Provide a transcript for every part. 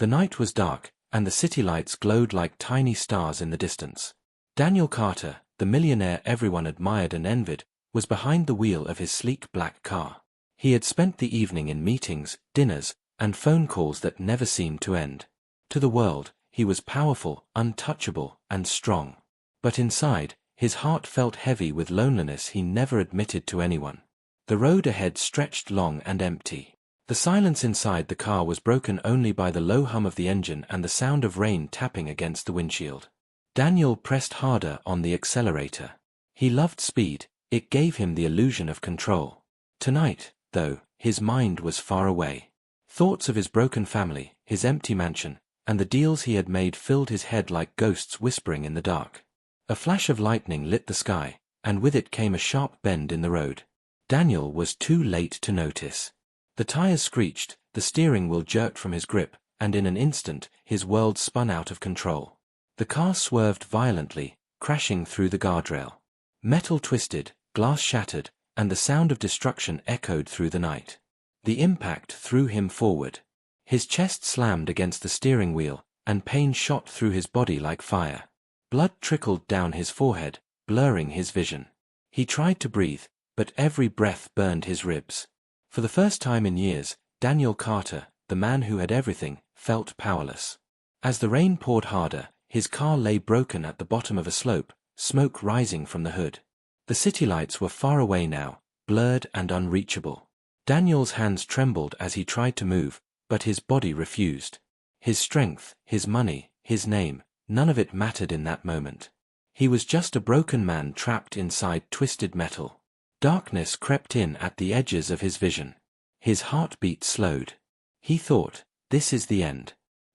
The night was dark, and the city lights glowed like tiny stars in the distance. Daniel Carter, the millionaire everyone admired and envied, was behind the wheel of his sleek black car. He had spent the evening in meetings, dinners, and phone calls that never seemed to end. To the world, he was powerful, untouchable, and strong. But inside, his heart felt heavy with loneliness he never admitted to anyone. The road ahead stretched long and empty. The silence inside the car was broken only by the low hum of the engine and the sound of rain tapping against the windshield. Daniel pressed harder on the accelerator. He loved speed, it gave him the illusion of control. Tonight, though, his mind was far away. Thoughts of his broken family, his empty mansion, and the deals he had made filled his head like ghosts whispering in the dark. A flash of lightning lit the sky, and with it came a sharp bend in the road. Daniel was too late to notice. The tires screeched, the steering wheel jerked from his grip, and in an instant, his world spun out of control. The car swerved violently, crashing through the guardrail. Metal twisted, glass shattered, and the sound of destruction echoed through the night. The impact threw him forward. His chest slammed against the steering wheel, and pain shot through his body like fire. Blood trickled down his forehead, blurring his vision. He tried to breathe, but every breath burned his ribs. For the first time in years, Daniel Carter, the man who had everything, felt powerless. As the rain poured harder, his car lay broken at the bottom of a slope, smoke rising from the hood. The city lights were far away now, blurred and unreachable. Daniel's hands trembled as he tried to move, but his body refused. His strength, his money, his name, none of it mattered in that moment. He was just a broken man trapped inside twisted metal. Darkness crept in at the edges of his vision. His heartbeat slowed. He thought, this is the end.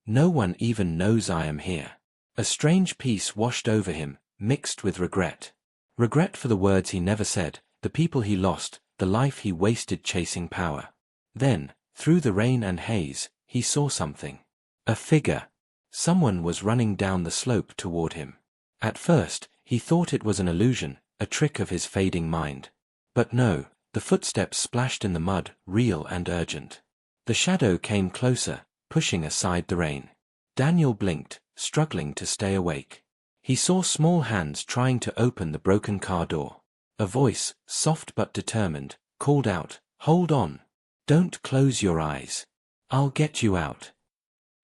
No one even knows I am here. A strange peace washed over him, mixed with regret. Regret for the words he never said, the people he lost, the life he wasted chasing power. Then, through the rain and haze, he saw something. A figure. Someone was running down the slope toward him. At first, he thought it was an illusion, a trick of his fading mind. But no, the footsteps splashed in the mud, real and urgent. The shadow came closer, pushing aside the rain. Daniel blinked, struggling to stay awake. He saw small hands trying to open the broken car door. A voice, soft but determined, called out, "Hold on. Don't close your eyes. I'll get you out."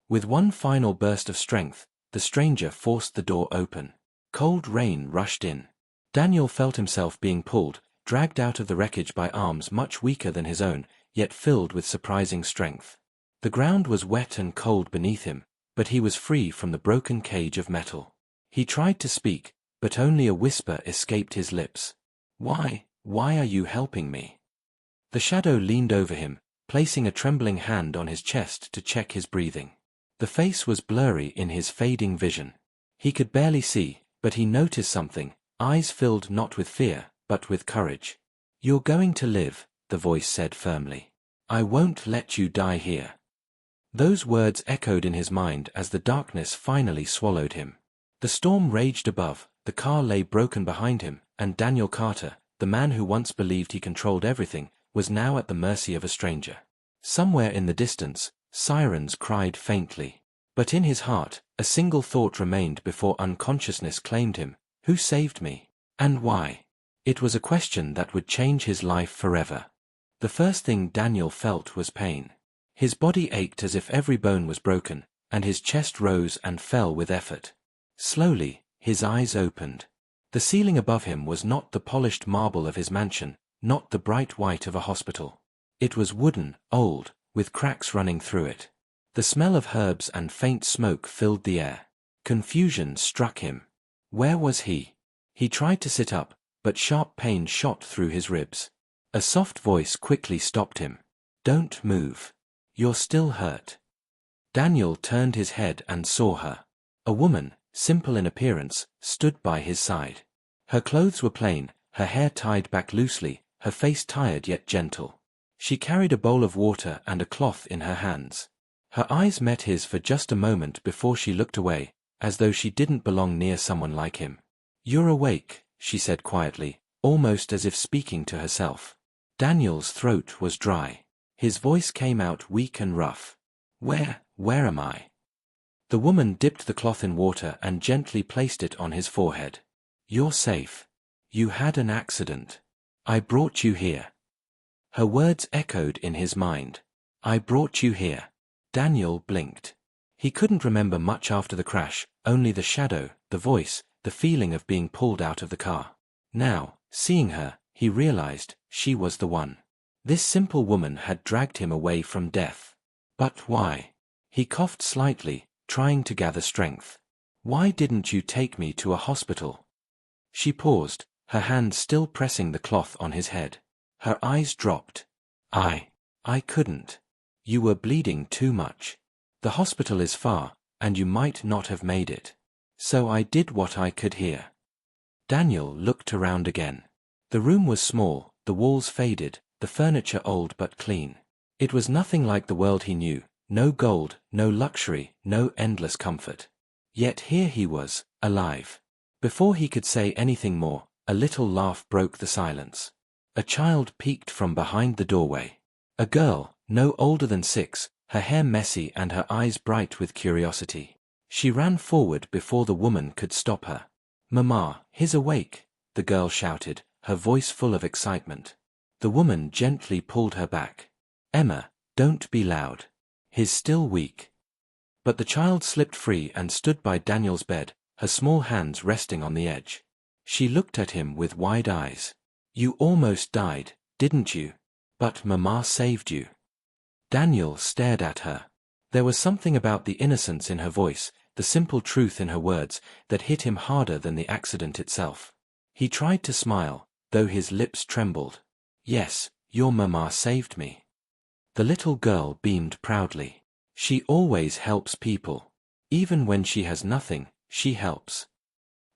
With one final burst of strength, the stranger forced the door open. Cold rain rushed in. Daniel felt himself being pulled, dragged out of the wreckage by arms much weaker than his own, yet filled with surprising strength. The ground was wet and cold beneath him, but he was free from the broken cage of metal. He tried to speak, but only a whisper escaped his lips. Why are you helping me?" The shadow leaned over him, placing a trembling hand on his chest to check his breathing. The face was blurry in his fading vision. He could barely see, but he noticed something, eyes filled not with fear, but with courage. "You're going to live," the voice said firmly. "I won't let you die here." Those words echoed in his mind as the darkness finally swallowed him. The storm raged above, the car lay broken behind him, and Daniel Carter, the man who once believed he controlled everything, was now at the mercy of a stranger. Somewhere in the distance, sirens cried faintly. But in his heart, a single thought remained before unconsciousness claimed him: who saved me? And why? It was a question that would change his life forever. The first thing Daniel felt was pain. His body ached as if every bone was broken, and his chest rose and fell with effort. Slowly, his eyes opened. The ceiling above him was not the polished marble of his mansion, not the bright white of a hospital. It was wooden, old, with cracks running through it. The smell of herbs and faint smoke filled the air. Confusion struck him. Where was he? He tried to sit up, but sharp pain shot through his ribs. A soft voice quickly stopped him. "Don't move. You're still hurt." Daniel turned his head and saw her. A woman, simple in appearance, stood by his side. Her clothes were plain, her hair tied back loosely, her face tired yet gentle. She carried a bowl of water and a cloth in her hands. Her eyes met his for just a moment before she looked away, as though she didn't belong near someone like him. "You're awake," she said quietly, almost as if speaking to herself. Daniel's throat was dry. His voice came out weak and rough. Where am I?" The woman dipped the cloth in water and gently placed it on his forehead. "You're safe. You had an accident. I brought you here." Her words echoed in his mind. "I brought you here." Daniel blinked. He couldn't remember much after the crash, only the shadow, the voice, the feeling of being pulled out of the car. Now, seeing her, he realized she was the one. This simple woman had dragged him away from death. But why? He coughed slightly, trying to gather strength. "Why didn't you take me to a hospital?" She paused, her hand still pressing the cloth on his head. Her eyes dropped. I couldn't. You were bleeding too much. The hospital is far, and you might not have made it. So I did what I could here." Daniel looked around again. The room was small, the walls faded, the furniture old but clean. It was nothing like the world he knew, no gold, no luxury, no endless comfort. Yet here he was, alive. Before he could say anything more, a little laugh broke the silence. A child peeked from behind the doorway. A girl, no older than 6, her hair messy and her eyes bright with curiosity. She ran forward before the woman could stop her. "Mama, he's awake," the girl shouted, her voice full of excitement. The woman gently pulled her back. "Emma, don't be loud. He's still weak." But the child slipped free and stood by Daniel's bed, her small hands resting on the edge. She looked at him with wide eyes. "You almost died, didn't you? But Mama saved you." Daniel stared at her. There was something about the innocence in her voice, the simple truth in her words, that hit him harder than the accident itself. He tried to smile, though his lips trembled. "Yes, your Mama saved me." The little girl beamed proudly. "She always helps people. Even when she has nothing, she helps."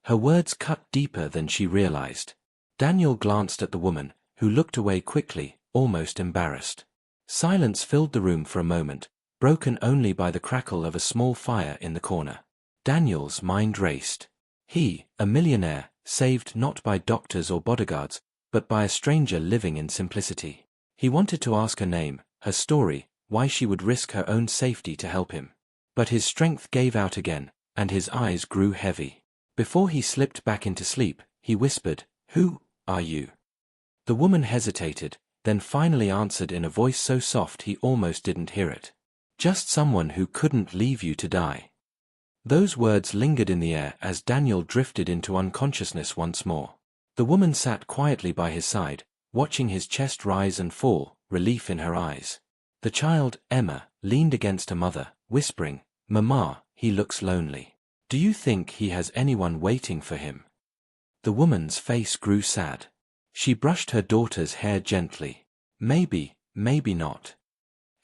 Her words cut deeper than she realized. Daniel glanced at the woman, who looked away quickly, almost embarrassed. Silence filled the room for a moment, broken only by the crackle of a small fire in the corner. Daniel's mind raced. He, a millionaire, saved not by doctors or bodyguards, but by a stranger living in simplicity. He wanted to ask her name, her story, why she would risk her own safety to help him. But his strength gave out again, and his eyes grew heavy. Before he slipped back into sleep, he whispered, "Who are you?" The woman hesitated, then finally answered in a voice so soft he almost didn't hear it. "Just someone who couldn't leave you to die." Those words lingered in the air as Daniel drifted into unconsciousness once more. The woman sat quietly by his side, watching his chest rise and fall, relief in her eyes. The child, Emma, leaned against her mother, whispering, "Mama, he looks lonely. Do you think he has anyone waiting for him?" The woman's face grew sad. She brushed her daughter's hair gently. "Maybe, maybe not."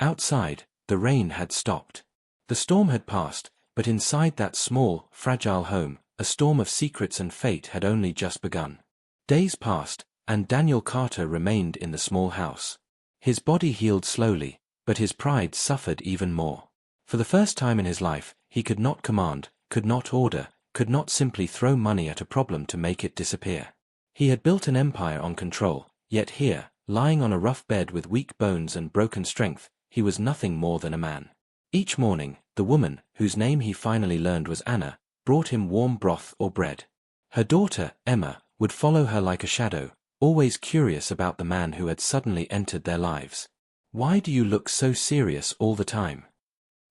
Outside, the rain had stopped. The storm had passed, but inside that small, fragile home, a storm of secrets and fate had only just begun. Days passed, and Daniel Carter remained in the small house. His body healed slowly, but his pride suffered even more. For the first time in his life, he could not command, could not order, could not simply throw money at a problem to make it disappear. He had built an empire on control, yet here, lying on a rough bed with weak bones and broken strength, he was nothing more than a man. Each morning, the woman, whose name he finally learned was Anna, brought him warm broth or bread. Her daughter, Emma, would follow her like a shadow, always curious about the man who had suddenly entered their lives. "Why do you look so serious all the time?"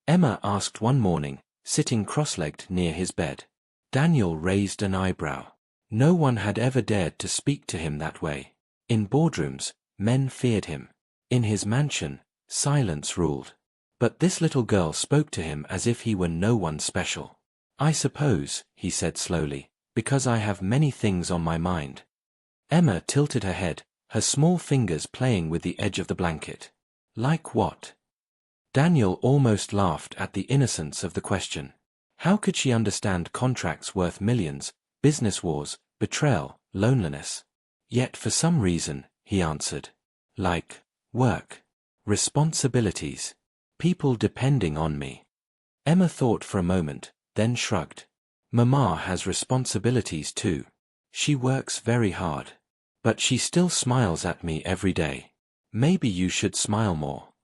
Emma asked one morning, sitting cross-legged near his bed. Daniel raised an eyebrow. No one had ever dared to speak to him that way. In boardrooms, men feared him. In his mansion, silence ruled. But this little girl spoke to him as if he were no one special. "I suppose," he said slowly, "because I have many things on my mind." Emma tilted her head, her small fingers playing with the edge of the blanket. "Like what?" Daniel almost laughed at the innocence of the question. How could she understand contracts worth millions, business wars, betrayal, loneliness? Yet for some reason, he answered. "Like work, responsibilities, people depending on me." Emma thought for a moment, then shrugged. "Mama has responsibilities too. She works very hard. But she still smiles at me every day. Maybe you should smile more."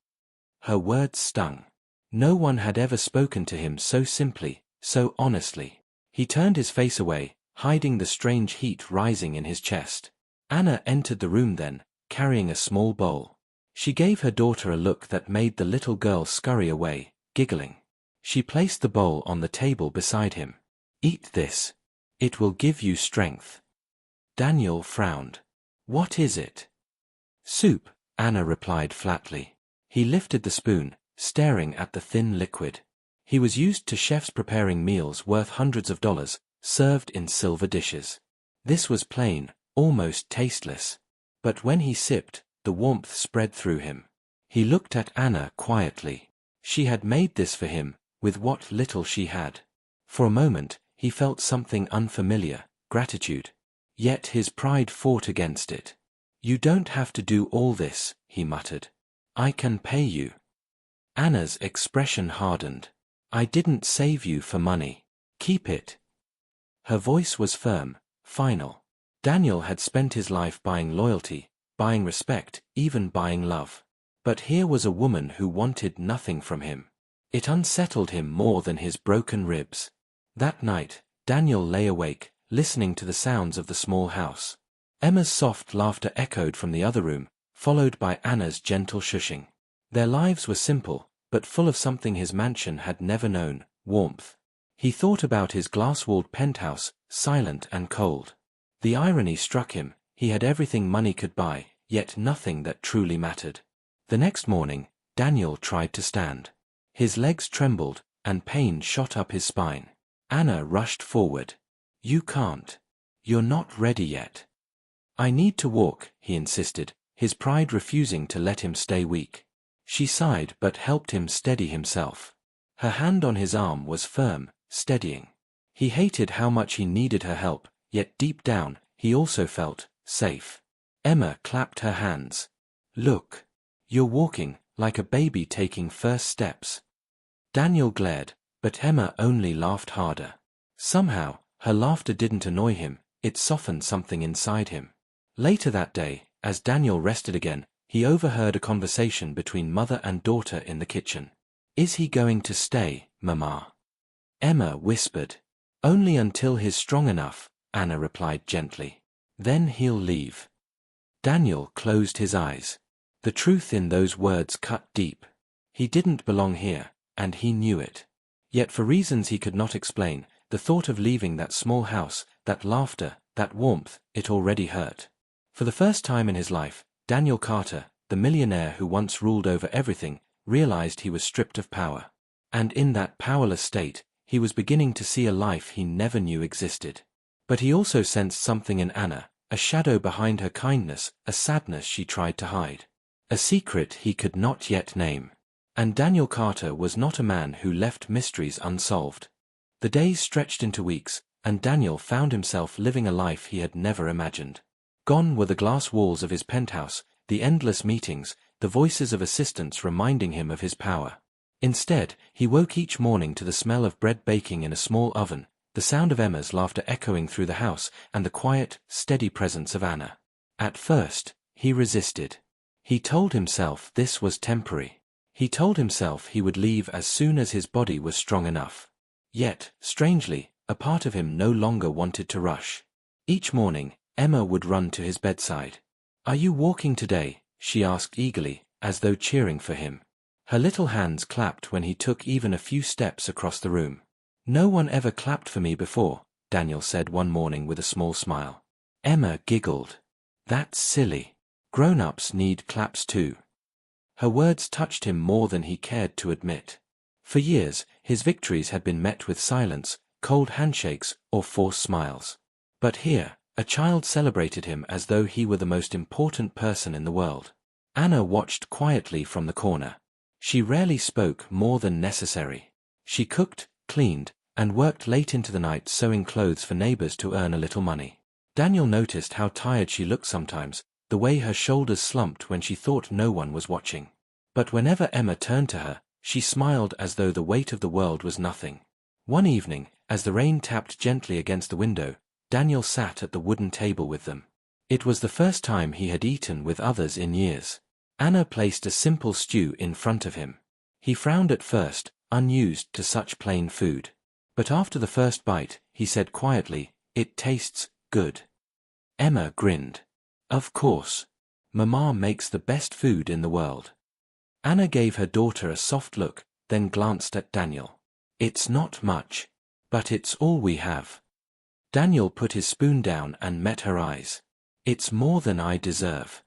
Her words stung. No one had ever spoken to him so simply, so honestly. He turned his face away, hiding the strange heat rising in his chest. Anna entered the room then, carrying a small bowl. She gave her daughter a look that made the little girl scurry away, giggling. She placed the bowl on the table beside him. "Eat this. It will give you strength." Daniel frowned. "What is it?" "Soup," Anna replied flatly. He lifted the spoon, staring at the thin liquid. He was used to chefs preparing meals worth hundreds of dollars, served in silver dishes. This was plain, almost tasteless. But when he sipped, the warmth spread through him. He looked at Anna quietly. She had made this for him, with what little she had. For a moment, he felt something unfamiliar, gratitude. Yet his pride fought against it. "You don't have to do all this," he muttered. "I can pay you." Anna's expression hardened. "I didn't save you for money. Keep it." Her voice was firm, final. Daniel had spent his life buying loyalty, buying respect, even buying love. But here was a woman who wanted nothing from him. It unsettled him more than his broken ribs. That night, Daniel lay awake, listening to the sounds of the small house. Emma's soft laughter echoed from the other room, followed by Anna's gentle shushing. Their lives were simple, but full of something his mansion had never known, warmth. He thought about his glass-walled penthouse, silent and cold. The irony struck him. He had everything money could buy, yet nothing that truly mattered. The next morning, Daniel tried to stand. His legs trembled, and pain shot up his spine. Anna rushed forward. "You can't. You're not ready yet." "I need to walk," he insisted, his pride refusing to let him stay weak. She sighed but helped him steady himself. Her hand on his arm was firm, steadying. He hated how much he needed her help, yet deep down, he also felt safe. Emma clapped her hands. "Look. You're walking, like a baby taking first steps." Daniel glared, but Emma only laughed harder. Somehow, her laughter didn't annoy him, it softened something inside him. Later that day, as Daniel rested again, he overheard a conversation between mother and daughter in the kitchen. "Is he going to stay, Mama?" Emma whispered. "Only until he's strong enough," Anna replied gently. "Then he'll leave." Daniel closed his eyes. The truth in those words cut deep. He didn't belong here, and he knew it. Yet for reasons he could not explain, the thought of leaving that small house, that laughter, that warmth, it already hurt. For the first time in his life, Daniel Carter, the millionaire who once ruled over everything, realized he was stripped of power. And in that powerless state, he was beginning to see a life he never knew existed. But he also sensed something in Anna, a shadow behind her kindness, a sadness she tried to hide. A secret he could not yet name. And Daniel Carter was not a man who left mysteries unsolved. The days stretched into weeks, and Daniel found himself living a life he had never imagined. Gone were the glass walls of his penthouse, the endless meetings, the voices of assistants reminding him of his power. Instead, he woke each morning to the smell of bread baking in a small oven, the sound of Emma's laughter echoing through the house, and the quiet, steady presence of Anna. At first, he resisted. He told himself this was temporary. He told himself he would leave as soon as his body was strong enough. Yet, strangely, a part of him no longer wanted to rush. Each morning, Emma would run to his bedside. "Are you walking today?" she asked eagerly, as though cheering for him. Her little hands clapped when he took even a few steps across the room. "No one ever clapped for me before," Daniel said one morning with a small smile. Emma giggled. "That's silly. Grown-ups need claps too." Her words touched him more than he cared to admit. For years, his victories had been met with silence, cold handshakes, or forced smiles. But here, a child celebrated him as though he were the most important person in the world. Anna watched quietly from the corner. She rarely spoke more than necessary. She cooked, cleaned, and worked late into the night sewing clothes for neighbors to earn a little money. Daniel noticed how tired she looked sometimes, the way her shoulders slumped when she thought no one was watching. But whenever Emma turned to her, she smiled as though the weight of the world was nothing. One evening, as the rain tapped gently against the window, Daniel sat at the wooden table with them. It was the first time he had eaten with others in years. Anna placed a simple stew in front of him. He frowned at first, unused to such plain food. But after the first bite, he said quietly, "It tastes good." Emma grinned. "Of course. Mama makes the best food in the world." Anna gave her daughter a soft look, then glanced at Daniel. "It's not much. But it's all we have." Daniel put his spoon down and met her eyes. "It's more than I deserve."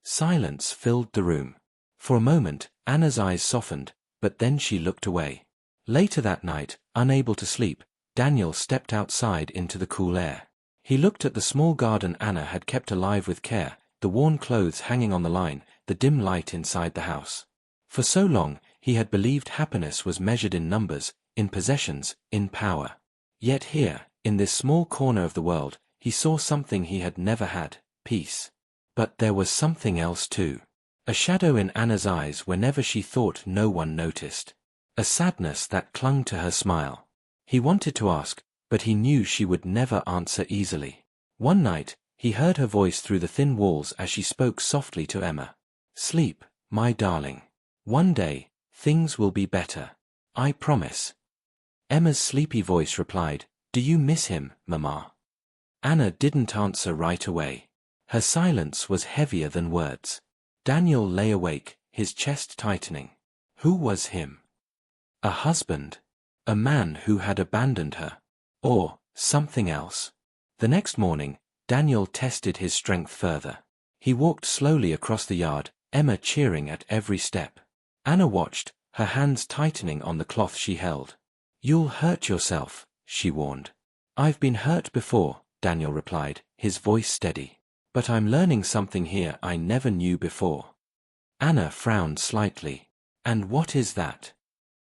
Silence filled the room. For a moment, Anna's eyes softened, but then she looked away. Later that night, unable to sleep, Daniel stepped outside into the cool air. He looked at the small garden Anna had kept alive with care, the worn clothes hanging on the line, the dim light inside the house. For so long, he had believed happiness was measured in numbers, in possessions, in power. Yet here, in this small corner of the world, he saw something he had never had, peace. But there was something else too. A shadow in Anna's eyes whenever she thought no one noticed. A sadness that clung to her smile. He wanted to ask, but he knew she would never answer easily. One night, he heard her voice through the thin walls as she spoke softly to Emma. "Sleep, my darling. One day, things will be better. I promise." Emma's sleepy voice replied, "Do you miss him, Mama?" Anna didn't answer right away. Her silence was heavier than words. Daniel lay awake, his chest tightening. Who was him? A husband? A man who had abandoned her? Or something else? The next morning, Daniel tested his strength further. He walked slowly across the yard, Emma cheering at every step. Anna watched, her hands tightening on the cloth she held. "You'll hurt yourself," she warned. "I've been hurt before," Daniel replied, his voice steady. "But I'm learning something here I never knew before." Anna frowned slightly. "And what is that?"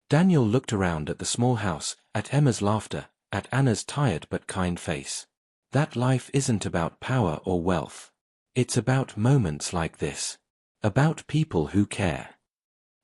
Daniel looked around at the small house, at Emma's laughter, at Anna's tired but kind face. "That life isn't about power or wealth. It's about moments like this. About people who care."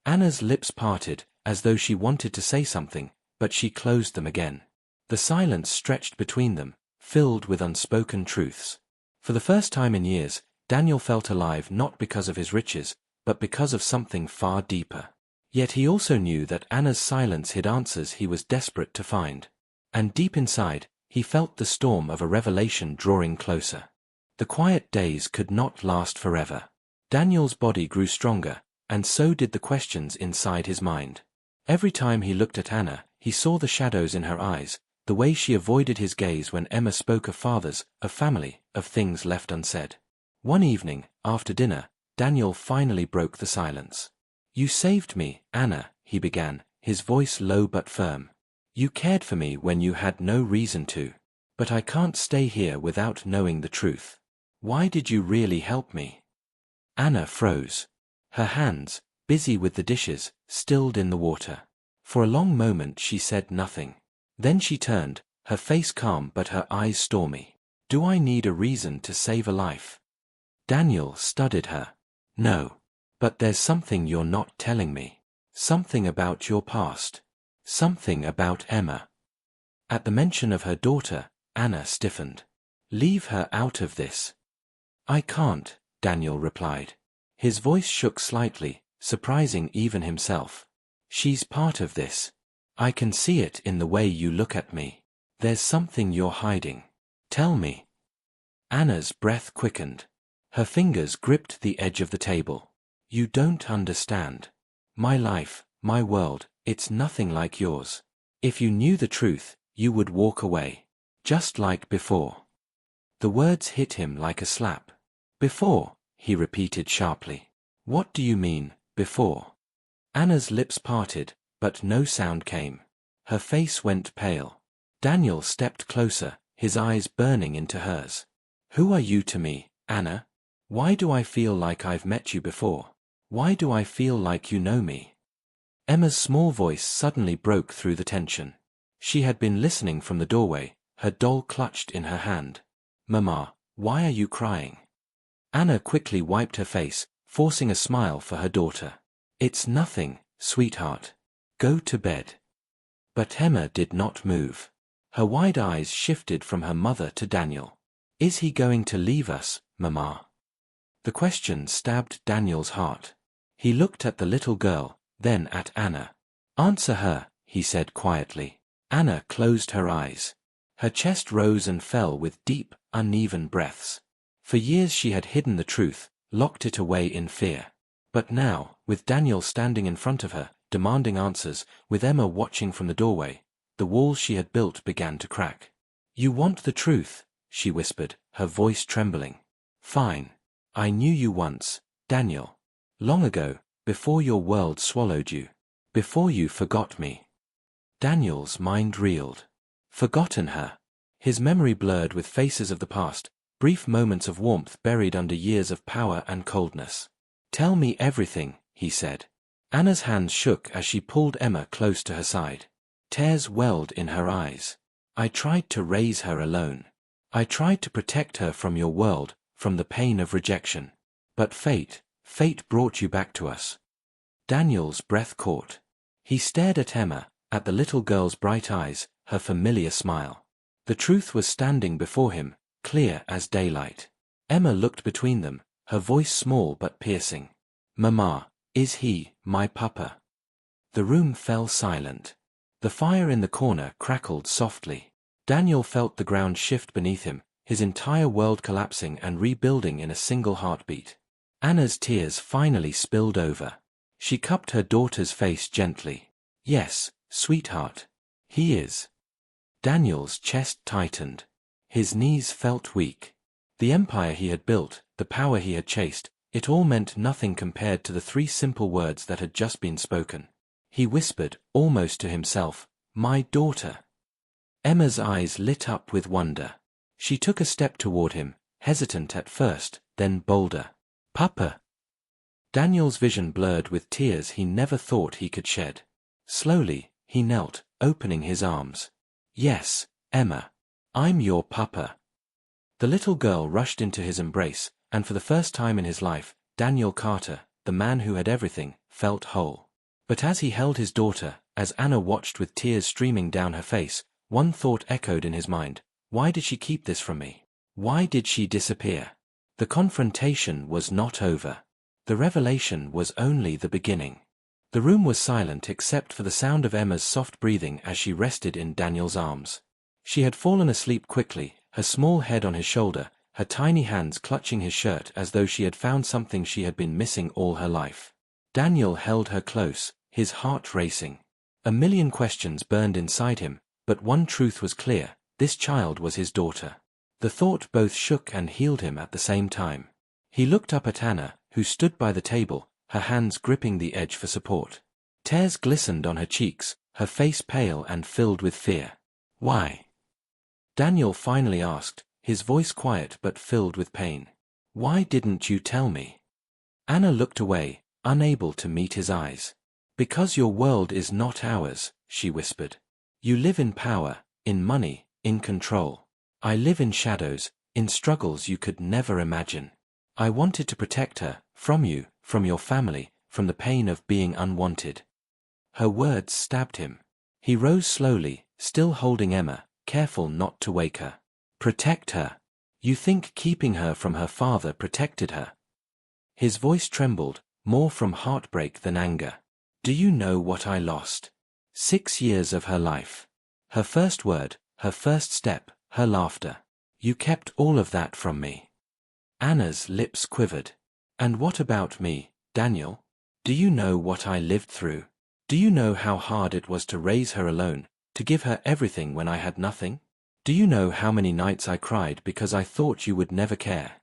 Anna's lips parted, as though she wanted to say something, but she closed them again. The silence stretched between them, filled with unspoken truths. For the first time in years, Daniel felt alive not because of his riches, but because of something far deeper. Yet he also knew that Anna's silence hid answers he was desperate to find. And deep inside, he felt the storm of a revelation drawing closer. The quiet days could not last forever. Daniel's body grew stronger, and so did the questions inside his mind. Every time he looked at Anna, he saw the shadows in her eyes, the way she avoided his gaze when Emma spoke of fathers, of family, of things left unsaid. One evening, after dinner, Daniel finally broke the silence. "You saved me, Anna," he began, his voice low but firm. "You cared for me when you had no reason to. But I can't stay here without knowing the truth. Why did you really help me?" Anna froze. Her hands, busy with the dishes, stilled in the water. For a long moment she said nothing. Then she turned, her face calm but her eyes stormy. "Do I need a reason to save a life?" Daniel studied her. "No. But there's something you're not telling me. Something about your past. Something about Emma." At the mention of her daughter, Anna stiffened. "Leave her out of this." "I can't," Daniel replied. His voice shook slightly, surprising even himself. "She's part of this. I can see it in the way you look at me. There's something you're hiding. Tell me." Anna's breath quickened. Her fingers gripped the edge of the table. "You don't understand. My life, my world, it's nothing like yours. If you knew the truth, you would walk away. Just like before." The words hit him like a slap. "Before," he repeated sharply. "What do you mean, before?" Anna's lips parted, but no sound came. Her face went pale. Daniel stepped closer, his eyes burning into hers. "Who are you to me, Anna? Why do I feel like I've met you before? Why do I feel like you know me?" Emma's small voice suddenly broke through the tension. She had been listening from the doorway, her doll clutched in her hand. "Mama, why are you crying?" Anna quickly wiped her face, forcing a smile for her daughter. "It's nothing, sweetheart. Go to bed." But Emma did not move. Her wide eyes shifted from her mother to Daniel. "Is he going to leave us, Mama?" The question stabbed Daniel's heart. He looked at the little girl, then at Anna. "Answer her," he said quietly. Anna closed her eyes. Her chest rose and fell with deep, uneven breaths. For years she had hidden the truth, locked it away in fear. But now, with Daniel standing in front of her, demanding answers, with Emma watching from the doorway, the walls she had built began to crack. "You want the truth," she whispered, her voice trembling. "Fine. I knew you once, Daniel. Long ago, before your world swallowed you. Before you forgot me." Daniel's mind reeled. Forgotten her. His memory blurred with faces of the past, brief moments of warmth buried under years of power and coldness. "Tell me everything," he said. Anna's hands shook as she pulled Emma close to her side. Tears welled in her eyes. "I tried to raise her alone. I tried to protect her from your world, from the pain of rejection. But fate brought you back to us." Daniel's breath caught. He stared at Emma, at the little girl's bright eyes, her familiar smile. The truth was standing before him, clear as daylight. Emma looked between them, her voice small but piercing. "Mama, is he my papa?" The room fell silent. The fire in the corner crackled softly. Daniel felt the ground shift beneath him, his entire world collapsing and rebuilding in a single heartbeat. Anna's tears finally spilled over. She cupped her daughter's face gently. "Yes, sweetheart. He is." Daniel's chest tightened. His knees felt weak. The empire he had built, the power he had chased, it all meant nothing compared to the 3 simple words that had just been spoken. He whispered, almost to himself, "My daughter." Emma's eyes lit up with wonder. She took a step toward him, hesitant at first, then bolder. "Papa." Daniel's vision blurred with tears he never thought he could shed. Slowly, he knelt, opening his arms. "Yes, Emma. I'm your papa." The little girl rushed into his embrace, and for the first time in his life, Daniel Carter, the man who had everything, felt whole. But as he held his daughter, as Anna watched with tears streaming down her face, one thought echoed in his mind. Why did she keep this from me? Why did she disappear? The confrontation was not over. The revelation was only the beginning. The room was silent except for the sound of Emma's soft breathing as she rested in Daniel's arms. She had fallen asleep quickly, her small head on his shoulder, her tiny hands clutching his shirt as though she had found something she had been missing all her life. Daniel held her close, his heart racing. A million questions burned inside him, but one truth was clear: this child was his daughter. The thought both shook and healed him at the same time. He looked up at Anna, who stood by the table, her hands gripping the edge for support. Tears glistened on her cheeks, her face pale and filled with fear. "Why?" Daniel finally asked, his voice quiet but filled with pain. "Why didn't you tell me?" Anna looked away, unable to meet his eyes. "Because your world is not ours," she whispered. "You live in power, in money, in control. I live in shadows, in struggles you could never imagine. I wanted to protect her, from you, from your family, from the pain of being unwanted." Her words stabbed him. He rose slowly, still holding Emma, careful not to wake her. "Protect her? You think keeping her from her father protected her?" His voice trembled, more from heartbreak than anger. "Do you know what I lost? 6 years of her life. Her first word, her first step, her laughter. You kept all of that from me." Anna's lips quivered. "And what about me, Daniel? Do you know what I lived through? Do you know how hard it was to raise her alone, to give her everything when I had nothing? Do you know how many nights I cried because I thought you would never care?"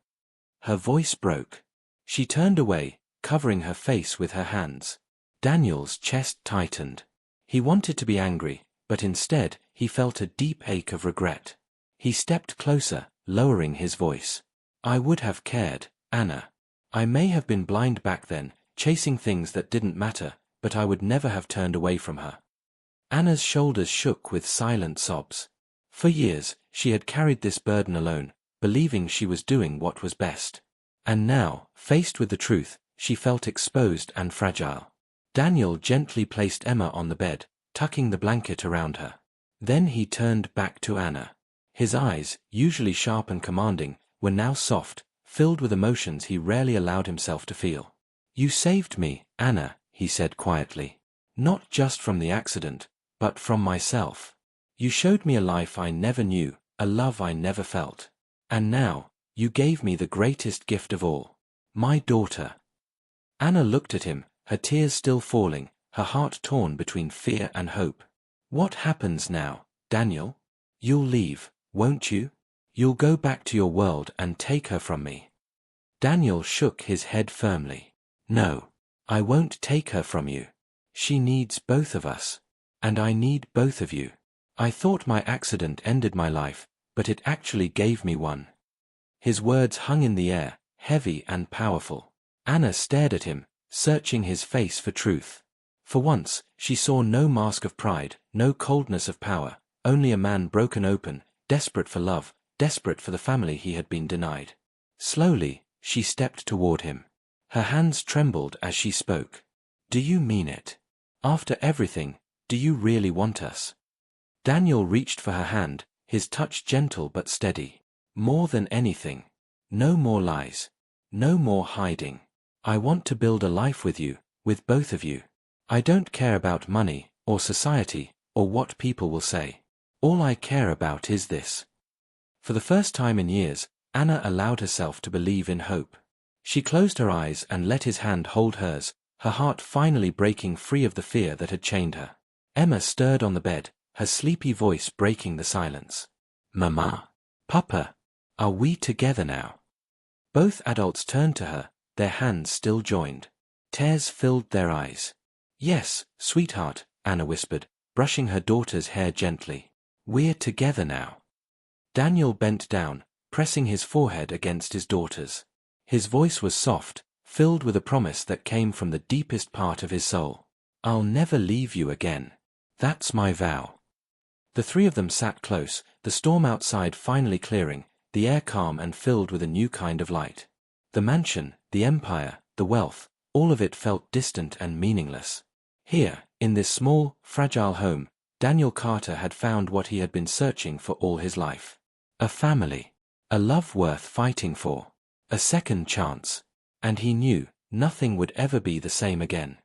Her voice broke. She turned away, covering her face with her hands. Daniel's chest tightened. He wanted to be angry, but instead, he felt a deep ache of regret. He stepped closer, lowering his voice. "I would have cared, Anna. I may have been blind back then, chasing things that didn't matter, but I would never have turned away from her." Anna's shoulders shook with silent sobs. For years, she had carried this burden alone, believing she was doing what was best. And now, faced with the truth, she felt exposed and fragile. Daniel gently placed Emma on the bed, tucking the blanket around her. Then he turned back to Anna. His eyes, usually sharp and commanding, were now soft, filled with emotions he rarely allowed himself to feel. "You saved me, Anna," he said quietly. Not just from the accident, but from myself. You showed me a life I never knew, a love I never felt. And now, you gave me the greatest gift of all. My daughter. Anna looked at him, her tears still falling, her heart torn between fear and hope. What happens now, Daniel? You'll leave, won't you? You'll go back to your world and take her from me. Daniel shook his head firmly. No, I won't take her from you. She needs both of us. And I need both of you. I thought my accident ended my life, but it actually gave me one. His words hung in the air, heavy and powerful. Anna stared at him, searching his face for truth. For once, she saw no mask of pride, no coldness of power, only a man broken open, desperate for love, desperate for the family he had been denied. Slowly, she stepped toward him. Her hands trembled as she spoke. Do you mean it? After everything, do you really want us? Daniel reached for her hand, his touch gentle but steady. More than anything. No more lies. No more hiding. I want to build a life with you, with both of you. I don't care about money, or society, or what people will say. All I care about is this. For the first time in years, Anna allowed herself to believe in hope. She closed her eyes and let his hand hold hers, her heart finally breaking free of the fear that had chained her. Emma stirred on the bed, her sleepy voice breaking the silence. Mama. Papa. Are we together now? Both adults turned to her, their hands still joined. Tears filled their eyes. Yes, sweetheart, Anna whispered, brushing her daughter's hair gently. We're together now. Daniel bent down, pressing his forehead against his daughter's. His voice was soft, filled with a promise that came from the deepest part of his soul. I'll never leave you again. That's my vow. The three of them sat close, the storm outside finally clearing, the air calm and filled with a new kind of light. The mansion, the empire, the wealth, all of it felt distant and meaningless. Here, in this small, fragile home, Daniel Carter had found what he had been searching for all his life. A family. A love worth fighting for. A second chance. And he knew nothing would ever be the same again.